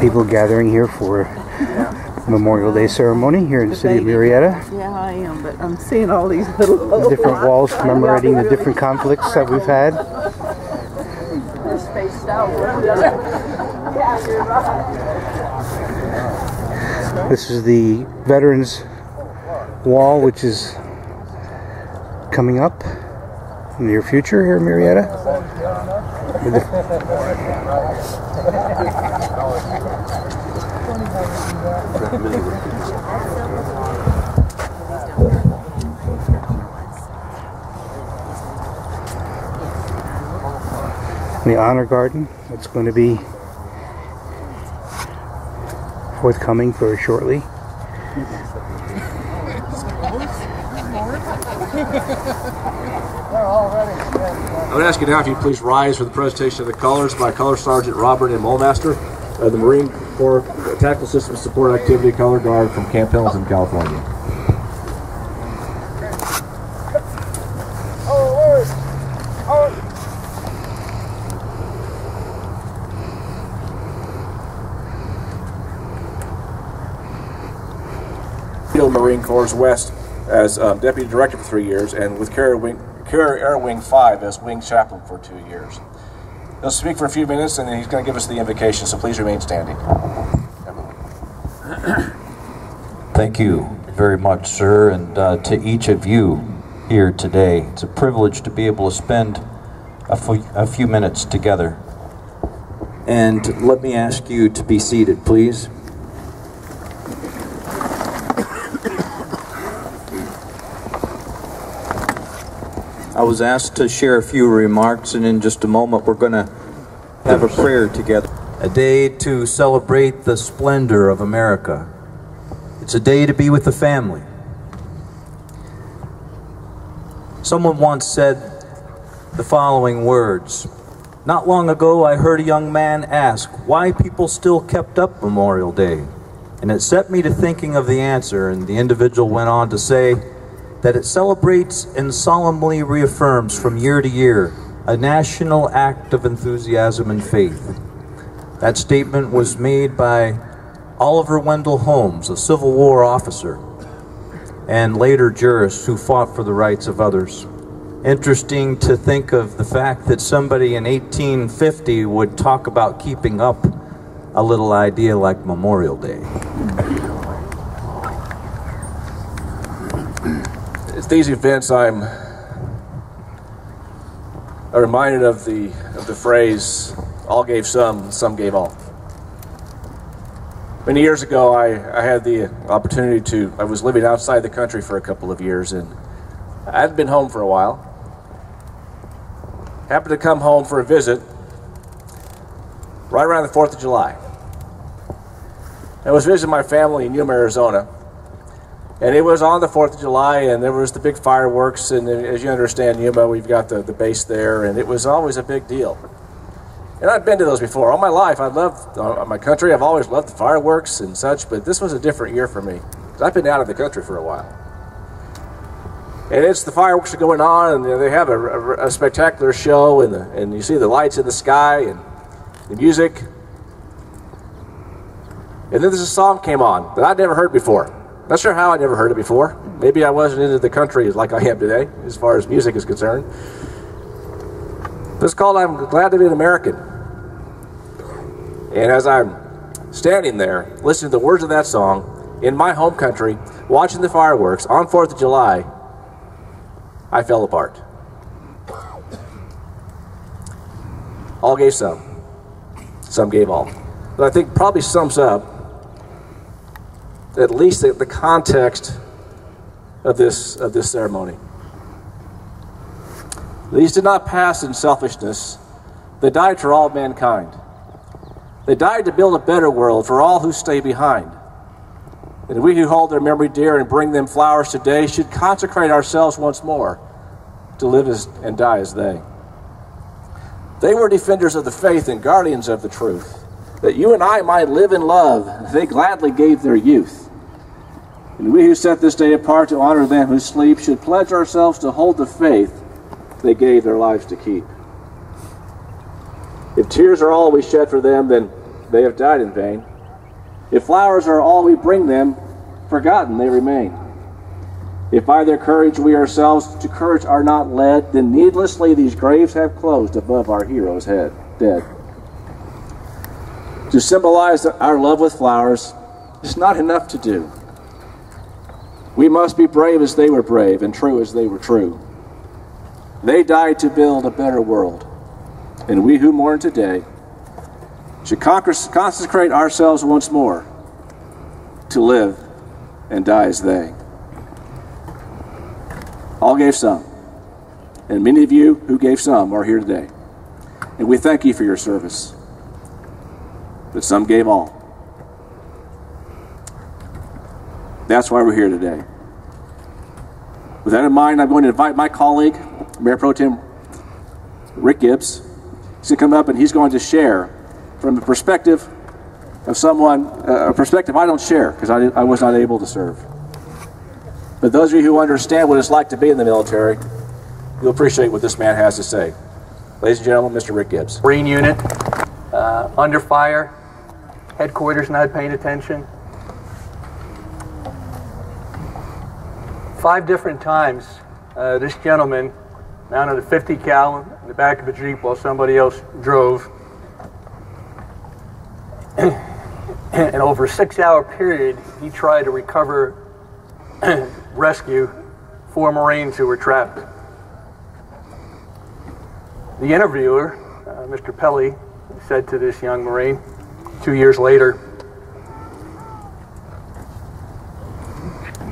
People gathering here for Memorial Day ceremony here in the city of Murrieta. Yeah, I am, but I'm seeing all these little different walls commemorating the different conflicts that we've had. They're spaced out. This is the Veterans Wall, which is coming up in the near future here in Murrieta. The honor garden that's going to be forthcoming very shortly. I would ask you now if you please rise for the presentation of the colors by Color Sergeant Robert M. Mulmaster of the Marine Corps Tactical Systems Support Activity Color Guard from Camp Pendleton, California. Marine Corps West as Deputy Director for 3 years, and with Carrier Air Wing 5 as Wing Chaplain for 2 years. He'll speak for a few minutes and then he's going to give us the invocation, so please remain standing. Thank you very much, sir, and to each of you here today. It's a privilege to be able to spend a few minutes together. And let me ask you to be seated, please. I was asked to share a few remarks, and in just a moment we're going to have a prayer together. A day to celebrate the splendor of America. It's a day to be with the family. Someone once said the following words. Not long ago I heard a young man ask why people still kept up Memorial Day. And it set me to thinking of the answer, and the individual went on to say that it celebrates and solemnly reaffirms from year to year a national act of enthusiasm and faith. That statement was made by Oliver Wendell Holmes, a Civil War officer, and later jurist who fought for the rights of others. Interesting to think of the fact that somebody in 1850 would talk about keeping up a little idea like Memorial Day. At these events, I'm reminded of the phrase, all gave some gave all. Many years ago, I had the opportunity I was living outside the country for a couple of years, and I hadn't been home for a while. Happened to come home for a visit right around the 4th of July. I was visiting my family in Yuma, Arizona. And it was on the 4th of July, and there was the big fireworks, and as you understand, Yuma, we've got the base there, and it was always a big deal. And I've been to those before. All my life, I loved my country. I've always loved the fireworks and such, but this was a different year for me. I've been out of the country for a while. And the fireworks are going on, and they have a spectacular show, and you see the lights in the sky, and the music. And then there's a song came on that I'd never heard before. Not sure how I never heard it before. Maybe I wasn't into the country like I am today, as far as music is concerned. It's called I'm Glad to Be an American. And as I'm standing there, listening to the words of that song, in my home country, watching the fireworks on 4th of July, I fell apart. All gave some gave all. But I think probably sums up at least the context of this ceremony. These did not pass in selfishness. They died for all mankind. They died to build a better world for all who stay behind. And we who hold their memory dear and bring them flowers today should consecrate ourselves once more to live and die as they. They were defenders of the faith and guardians of the truth, that you and I might live in love. They gladly gave their youth. And we who set this day apart to honor them who sleep should pledge ourselves to hold the faith they gave their lives to keep. If tears are all we shed for them, then they have died in vain. If flowers are all we bring them, forgotten they remain. If by their courage we ourselves to courage are not led, then needlessly these graves have closed above our hero's head, dead. To symbolize our love with flowers is not enough to do. We must be brave as they were brave and true as they were true. They died to build a better world, and we who mourn today should consecrate ourselves once more to live and die as they. All gave some, and many of you who gave some are here today, and we thank you for your service. But some gave all. That's why we're here today. With that in mind, I'm going to invite my colleague, Mayor Pro Tem Rick Gibbs. He's going to come up and he's going to share from the perspective of someone, a perspective I don't share because I was not able to serve. But those of you who understand what it's like to be in the military, you'll appreciate what this man has to say. Ladies and gentlemen, Mr. Rick Gibbs. Marine unit, under fire, headquarters not paying attention. 5 different times, this gentleman mounted a 50 cal in the back of a Jeep while somebody else drove. And over a 6-hour period, he tried to recover, rescue 4 Marines who were trapped. The interviewer, Mr. Pelly, said to this young Marine 2 years later,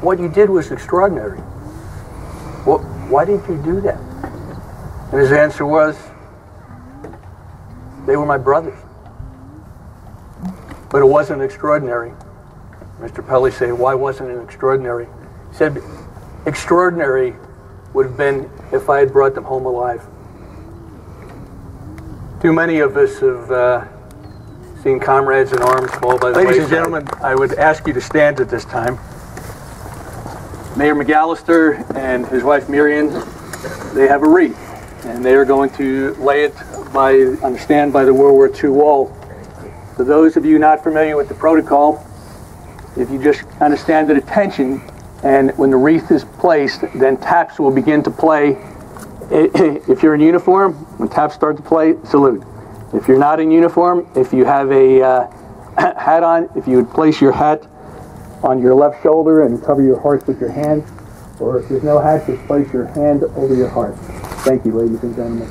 "What you did was extraordinary. Well, why didn't you do that?" And his answer was, "They were my brothers." But it wasn't extraordinary. Mr. Pelly said, "Why wasn't it extraordinary?" He said, "Extraordinary would have been if I had brought them home alive." Too many of us have seen comrades in arms fall by the wayside. Ladies and gentlemen, I would ask you to stand at this time. Mayor McAllister and his wife Miriam, they have a wreath, and they are going to lay it on the stand by the World War II wall. For those of you not familiar with the protocol, if you just kind of stand at attention, and when the wreath is placed, then taps will begin to play. If you're in uniform, when taps start to play, salute. If you're not in uniform, if you have a hat on, if you would place your hat on your left shoulder and cover your heart with your hand, or if there's no hat, just place your hand over your heart. Thank you, ladies and gentlemen.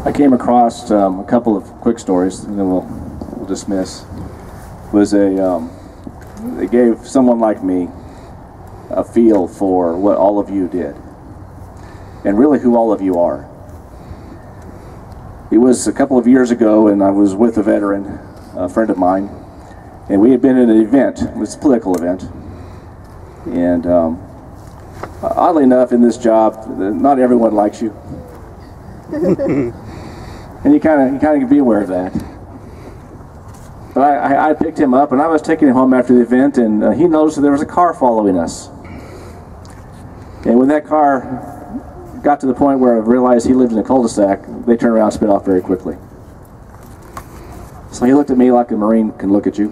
I came across a couple of quick stories, and then we'll dismiss. It gave someone like me a feel for what all of you did, and really who all of you are. It was a couple of years ago, and I was with a veteran, a friend of mine, and we had been at an event. It was a political event, and oddly enough, in this job, not everyone likes you. And you kind of be aware of that. But I picked him up, and I was taking him home after the event, and he noticed that there was a car following us. And when that car got to the point where I realized he lived in a cul-de-sac, they turned around and sped off very quickly. So he looked at me like a Marine can look at you.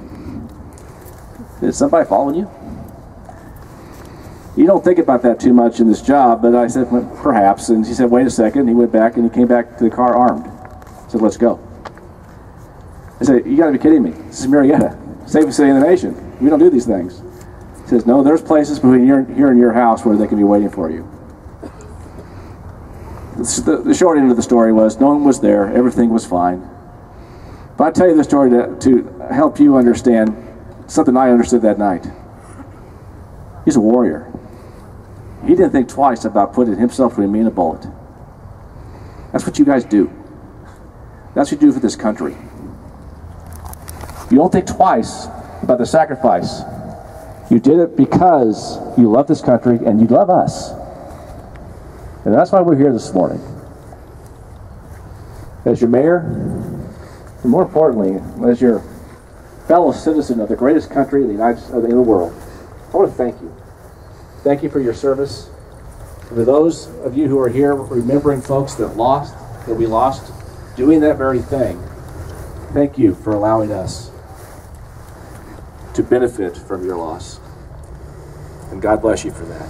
Is somebody following you? You don't think about that too much in this job, but I said, well, perhaps. And he said, wait a second. He went back and he came back to the car armed. I said, let's go. I said, you gotta be kidding me. This is Murrieta, safest city in the nation. We don't do these things. He says, no, there's places between here and your house where they can be waiting for you. The short end of the story was, no one was there, everything was fine. But I tell you the story to help you understand something I understood that night. He's a warrior. He didn't think twice about putting himself between me and a bullet. That's what you guys do. That's what you do for this country. You don't think twice about the sacrifice. You did it because you love this country and you love us. And that's why we're here this morning. As your mayor, and more importantly, as your fellow citizen of the greatest country in the world, I want to thank you. Thank you for your service. For those of you who are here remembering folks that we lost, doing that very thing, thank you for allowing us to benefit from your loss. And God bless you for that.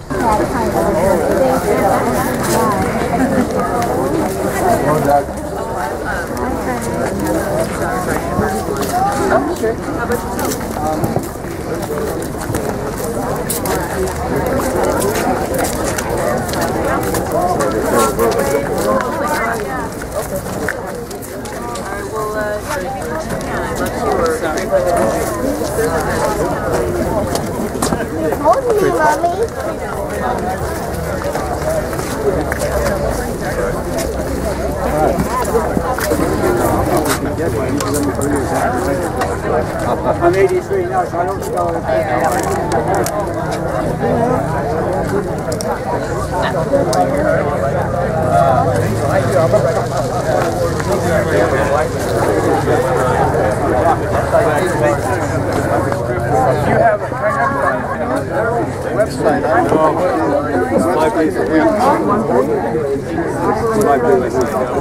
Hold me, Mommy. I'm 83 now, so I don't spell it. You have a website.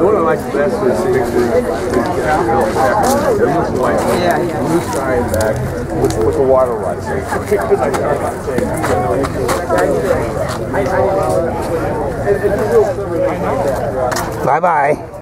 What I like best is blue sky and back with the water rising. Bye-bye.